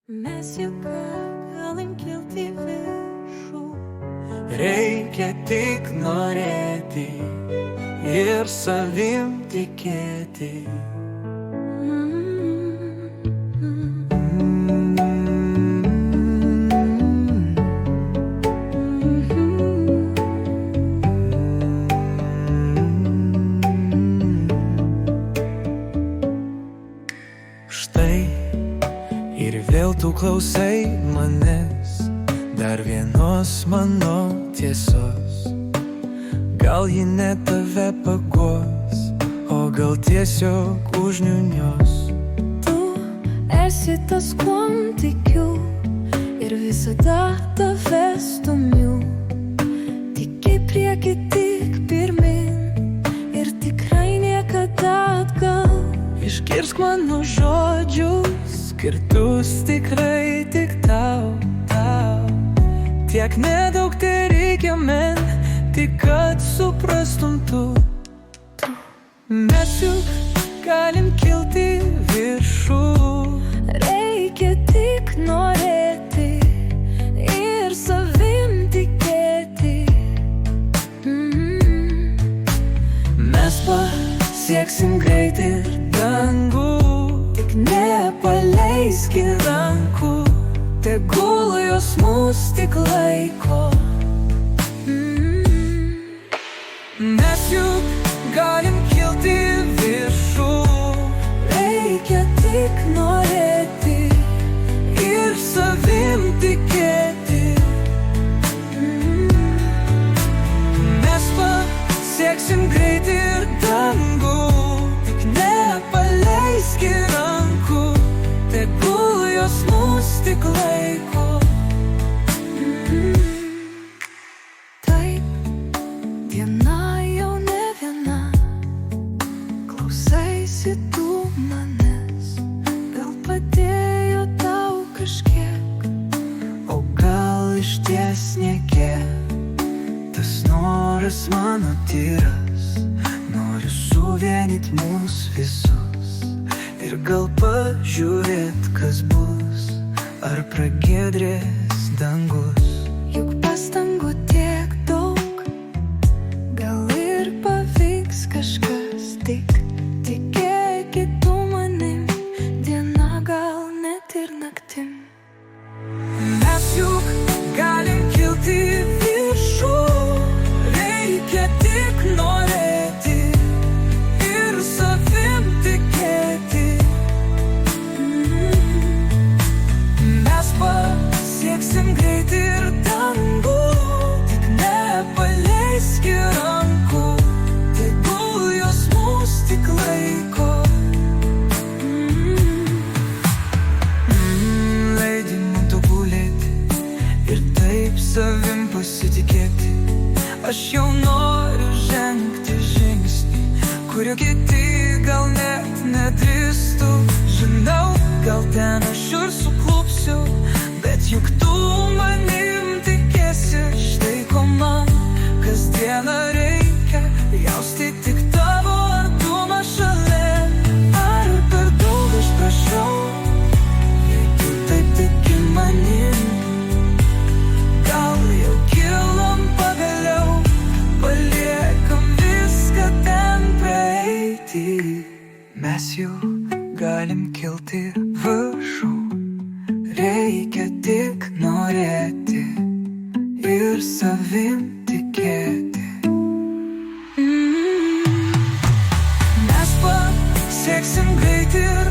Mes juk galim kilti į viršų. Reikia tik norėti ir savim tikėti. Štai ir vėl tu klausai manęs, dar vienos mano tiesos. Gal ji ne tave paguos, o gal tiesiog užniunios. Tu esi tas, kuom tikiu, ir visada tave stumiu. Tik į priekį, tik pirmin, ir tikrai niekada atgal. Išgirsk mano žodžius, skirtus tikrai tik tau, tau. Tiek nedaug tai reikia men, tik kad suprastum tu. Mes juk galim kilti viršų. Reikia tik norėti ir savim tikėti. Mes pasieksim greit ir dangų. Tik nepaleisk rankų, tegul jos mus tik laiko. Mes juk galim kilti viršų. Reikia tik norėti ir savim tikėti. Mes pasieksim greit ir dangų. Tik nepaleisk rankų, tegul jos mus tik laiko. Taip, diena jau ne viena. Klausaisi tu manęs, gal padėjo tau kažkiek. O gal išties niekiek. Tas noras mano tyras, noriu suvienyt mus visus. Ir gal pažiūrėt, kas bus, ar pragiedrės dangus. Juk pastangų tiek daug, gal ir pavyks kažkas. Tik tikėkit tu manim, diena gal net ir naktim. Mes juk galim kilti viršų. Reikia tik norėti ir savim tikėti. Mes pasieksim greit ir dangų. Tik nepaleisk rankų, tegul jos mus tik laiko. Leidi man tobulėti ir taip savim pasitikėti. Aš jau noriu žengti žingsnį, kurio kiti gal net nedrįstų. Žinau, gal ten aš ir suklupsiu, bet juk tu manim tikėsi. Štai ko man kasdieną reikia, jausti tik tavo artumą šalia. Ar per daug aš prašau, jei tu taip tiki manim? Gal jau kilom pagaliau, paliekam viską ten praeiti. Mes jau galim kilti viršų. Reikia tik norėti ir savim tikėti. Mes pasieksim greit ir